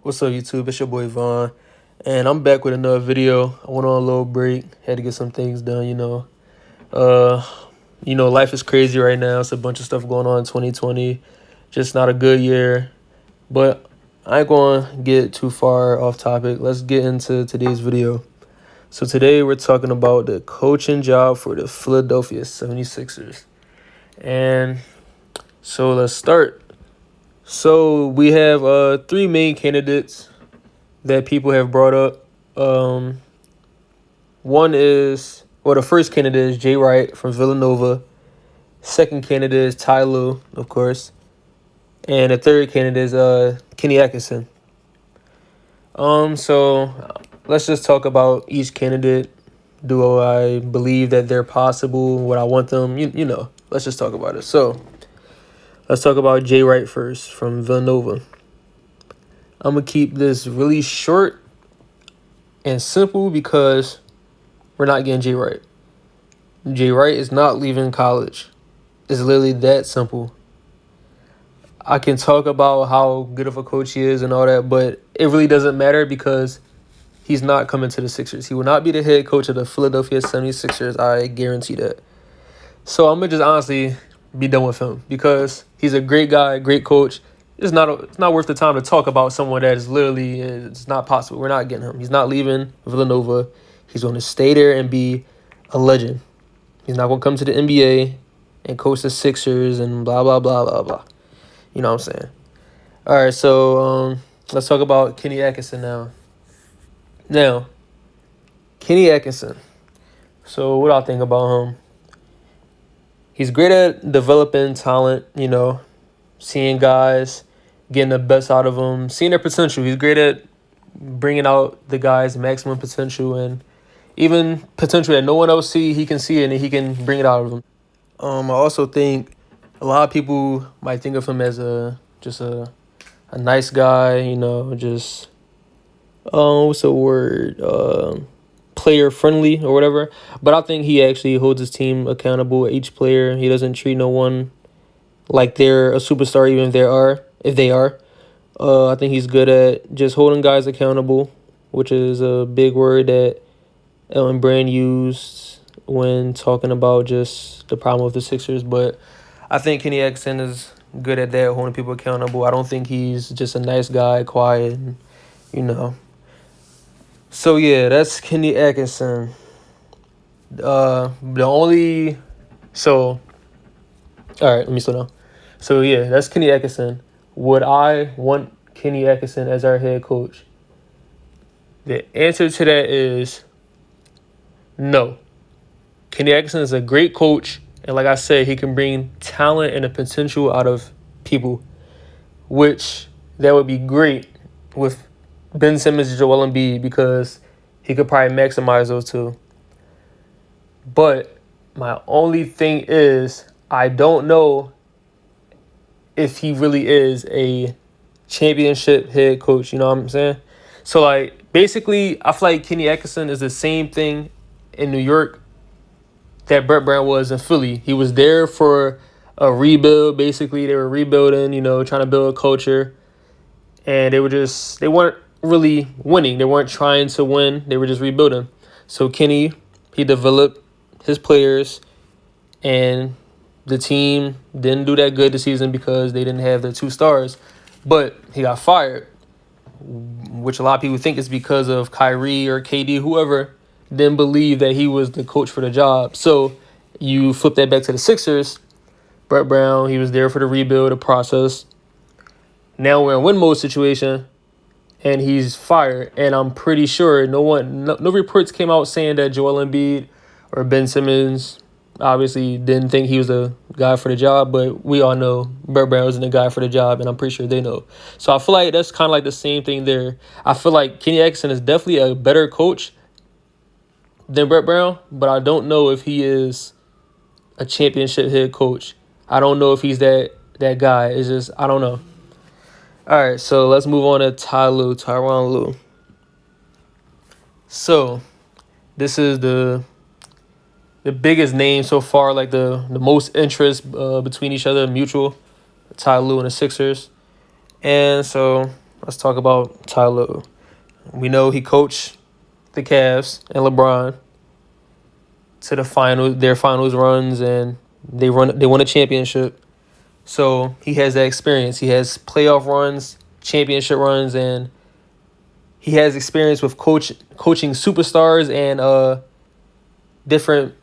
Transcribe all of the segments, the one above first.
What's up, YouTube? It's your boy Vaughn, and I'm back with another video. I went on a little break, had to get some things done. Uh, life is crazy right now. It's a bunch of stuff going on in 2020. Just not a good year. But I ain't going to get too far off topic. Let's get into today's video. So today we're talking about the coaching job for the Philadelphia 76ers. And so let's start. So we have three main candidates that people have brought up. The first candidate is Jay Wright from Villanova. Second candidate is Ty Lue, of course. And the third candidate is Kenny Atkinson. So let's just talk about each candidate. Do I believe that they're possible? Would I want them? Let's just talk about it. So let's talk about Jay Wright first from Villanova. I'm going to keep this really short and simple because we're not getting Jay Wright. Jay Wright is not leaving college. It's literally that simple. I can talk about how good of a coach he is and all that, but it really doesn't matter because he's not coming to the Sixers. He will not be the head coach of the Philadelphia 76ers. I guarantee that. So I'm going to just honestly be done with him because he's a great guy, great coach. It's not worth the time to talk about someone that is literally, it's not possible. We're not getting him. He's not leaving Villanova. He's going to stay there and be a legend. He's not going to come to the NBA and coach the Sixers and blah, blah, blah, blah, blah. You know what I'm saying? All right, so let's talk about Kenny Atkinson now. Now, Kenny Atkinson. So what I think about him? He's great at developing talent, seeing guys, getting the best out of them, seeing their potential. He's great at bringing out the guys' maximum potential and even potential that no one else see. He can see it and he can bring it out of them. I also think a lot of people might think of him as just a nice guy, just what's the word? Player friendly or whatever. But I think he actually holds his team accountable. Each player, he doesn't treat no one like they're a superstar, even if they are. I think he's good at just holding guys accountable, which is a big word that Elton Brand used when talking about just the problem with the Sixers. But I think Kenny Atkinson is good at that, holding people accountable. I don't think he's just a nice guy, quiet, So, yeah, that's Kenny Atkinson. All right, let me slow down. So, yeah, that's Kenny Atkinson. Would I want Kenny Atkinson as our head coach? The answer to that is no. Kenny Atkinson is a great coach, and like I said, he can bring talent and the potential out of people, which that would be great with Ben Simmons and Joel Embiid because he could probably maximize those two. But my only thing is I don't know if he really is a championship head coach. You know what I'm saying? So, basically, I feel like Kenny Atkinson is the same thing in New York that Brett Brown was in Philly. He was there for a rebuild. Basically, they were rebuilding, trying to build a culture. And they weren't really winning. They weren't trying to win. They were just rebuilding. So Kenny, he developed his players, and the team didn't do that good this season because they didn't have their two stars. But he got fired, which a lot of people think is because of Kyrie or KD, whoever didn't believe that he was the coach for the job. So you flip that back to the Sixers. Brett Brown, he was there for the rebuild, the process. Now we're in win mode situation, and he's fired. And I'm pretty sure no reports came out saying that Joel Embiid or Ben Simmons obviously didn't think he was the guy for the job, but we all know Brett Brown wasn't the guy for the job, and I'm pretty sure they know. So I feel like that's kind of like the same thing there. I feel like Kenny Atkinson is definitely a better coach than Brett Brown, but I don't know if he is a championship head coach. I don't know if he's that guy. It's just, I don't know. All right, so let's move on to Tyronn Lue. So this is the biggest name so far, like the most interest between each other, mutual, Ty Lue and the Sixers. And so Let's talk about Ty Lue. We know he coached the Cavs and LeBron to their finals runs, and they won a championship. So he has that experience. He has playoff runs, championship runs, and he has experience with coaching superstars and different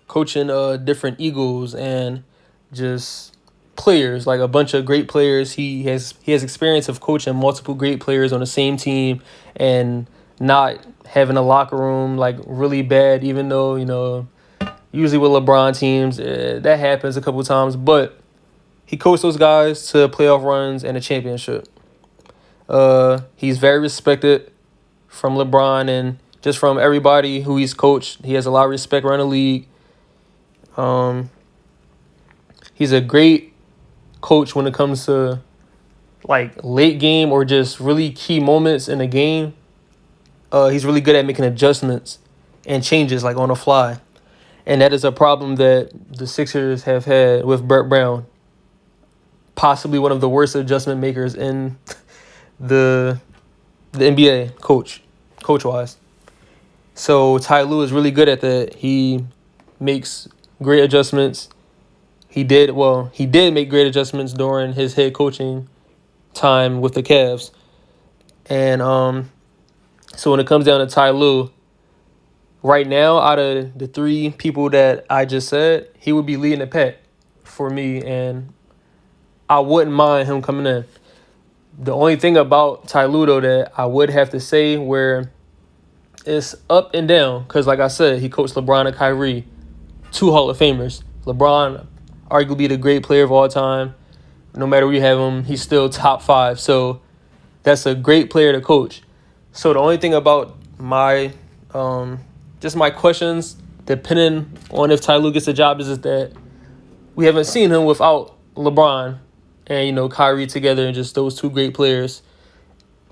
coaching different Eagles and just players, like a bunch of great players. He has experience of coaching multiple great players on the same team and not having a locker room like really bad, even though, usually with LeBron teams, that happens a couple times, but he coached those guys to playoff runs and a championship. He's very respected from LeBron and just from everybody who he's coached. He has a lot of respect around the league. He's a great coach when it comes to like late game or just really key moments in the game. He's really good at making adjustments and changes like on the fly. And that is a problem that the Sixers have had with Brett Brown. Possibly one of the worst adjustment makers in the NBA coach-wise. So Ty Lue is really good at that. He makes great adjustments. He did make great adjustments during his head coaching time with the Cavs. And so when it comes down to Ty Lue, right now, out of the three people that I just said, he would be leading the pack for me, and I wouldn't mind him coming in. The only thing about Ty Lue, though, that I would have to say where it's up and down, because like I said, he coached LeBron and Kyrie, two Hall of Famers. LeBron, arguably the great player of all time. No matter where you have him, he's still top 5. So that's a great player to coach. So the only thing about my just my questions, depending on if Ty Lue gets a job, is that we haven't seen him without LeBron and Kyrie together, and just those two great players.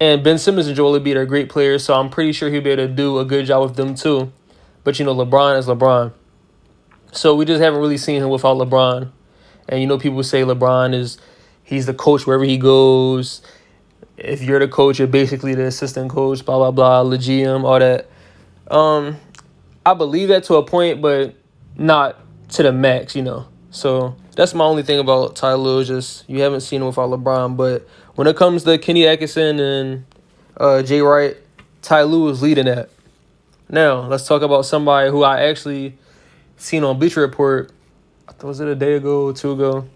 And Ben Simmons and Joel Embiid are great players, so I'm pretty sure he'll be able to do a good job with them too. But LeBron is LeBron. So we just haven't really seen him without LeBron. And people say he's the coach wherever he goes. If you're the coach, you're basically the assistant coach, blah, blah, blah, the GM, all that. I believe that to a point, but not to the max, So that's my only thing about Ty Lue, just you haven't seen him without LeBron. But when it comes to Kenny Atkinson and Jay Wright, Ty Lue is leading that. Now, let's talk about somebody who I actually seen on Bleacher Report. Was it a day ago or two ago?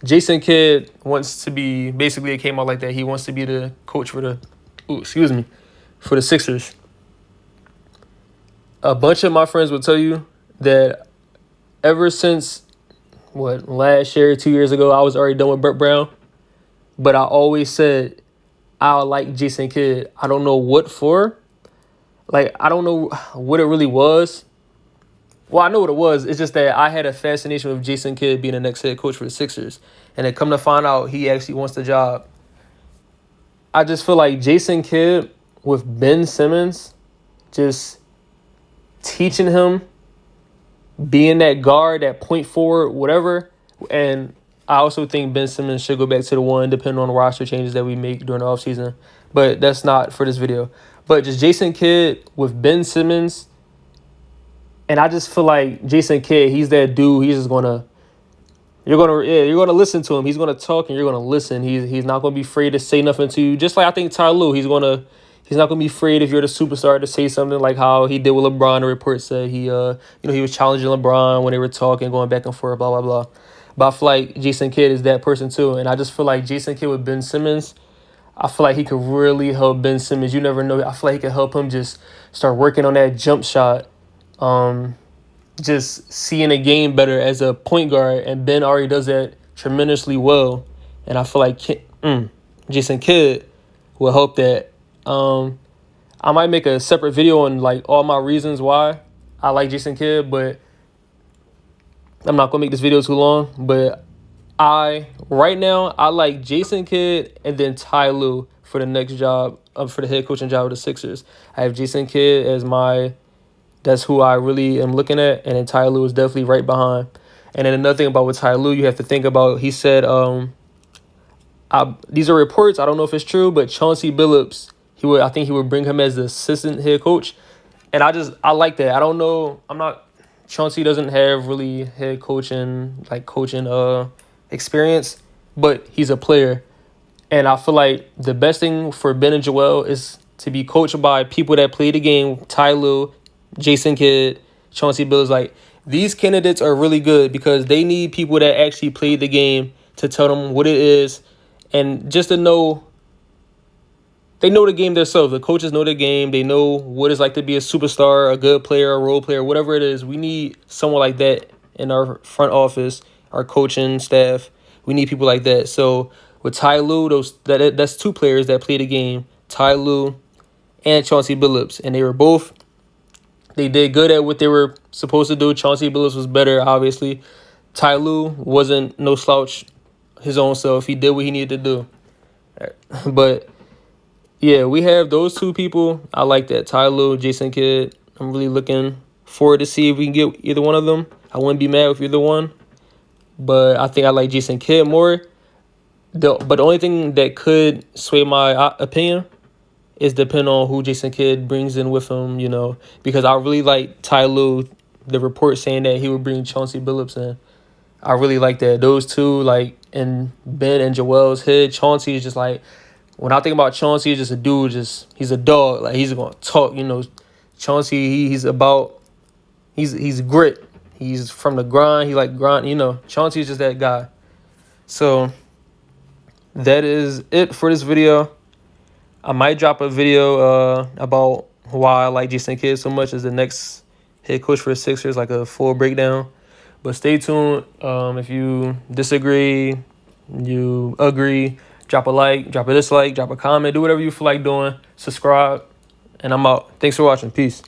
Jason Kidd wants to be, basically it came out like that, he wants to be the coach for the Sixers. A bunch of my friends will tell you that ever since, last year, 2 years ago, I was already done with Brett Brown. But I always said I like Jason Kidd. I don't know what for. I don't know what it really was. Well, I know what it was. It's just that I had a fascination with Jason Kidd being the next head coach for the Sixers. And then come to find out he actually wants the job. I just feel like Jason Kidd with Ben Simmons, just teaching him, being that guard, that point forward, whatever. And I also think Ben Simmons should go back to the one, depending on the roster changes that we make during the offseason. But that's not for this video. But just Jason Kidd with Ben Simmons. And I just feel like Jason Kidd, he's that dude. He's just you're gonna listen to him. He's gonna talk and you're gonna listen. He's not gonna be afraid to say nothing to you. Just like I think Ty Lue, he's not gonna be afraid if you're the superstar to say something, like how he did with LeBron. The report said he was challenging LeBron when they were talking, going back and forth, blah blah blah. But I feel like Jason Kidd is that person too. And I just feel like Jason Kidd with Ben Simmons, I feel like he could really help Ben Simmons. You never know. I feel like he could help him just start working on that jump shot. Just seeing a game better as a point guard, and Ben already does that tremendously well. And I feel like Jason Kidd will help that. I might make a separate video on all my reasons why I like Jason Kidd, but I'm not gonna make this video too long. But right now I like Jason Kidd and then Ty Lue for the next job, for the head coaching job of the Sixers. I have Jason Kidd as that's who I really am looking at, and then Ty Lue is definitely right behind. And then another thing about with Ty Lue, you have to think about, he said, these are reports. I don't know if it's true, but Chauncey Billups, I think he would bring him as the assistant head coach. And I like that. I don't know. Chauncey doesn't have really head coaching experience, but he's a player. And I feel like the best thing for Ben and Joel is to be coached by people that play the game. Ty Lue, Jason Kidd, Chauncey Billups. Like, these candidates are really good because they need people that actually play the game to tell them what it is, and just to know. They know the game themselves. The coaches know the game. They know what it's like to be a superstar, a good player, a role player, whatever it is. We need someone like that in our front office, our coaching staff. We need people like that. So with Ty Lue, that's two players that play the game, Ty Lue and Chauncey Billups. And they did good at what they were supposed to do. Chauncey Billups was better, obviously. Ty Lue wasn't no slouch his own self. He did what he needed to do. But yeah, we have those two people. I like that. Ty Lue, Jason Kidd. I'm really looking forward to see if we can get either one of them. I wouldn't be mad with either one. But I think I like Jason Kidd more. But the only thing that could sway my opinion is depend on who Jason Kidd brings in with him, because I really like Ty Lue, the report saying that he would bring Chauncey Billups in. I really like that. Those two, like, in Ben and Joel's head, Chauncey is just like, when I think about Chauncey, he's just a dude, he's a dog. Like, he's going to talk, Chauncey, he's grit. He's from the grind. He like grind, Chauncey is just that guy. So that is it for this video. I might drop a video about why I like Jason Kidd so much as the next head coach for the Sixers, like a full breakdown. But stay tuned. If you disagree, you agree, drop a like, drop a dislike, drop a comment, do whatever you feel like doing. Subscribe, and I'm out. Thanks for watching. Peace.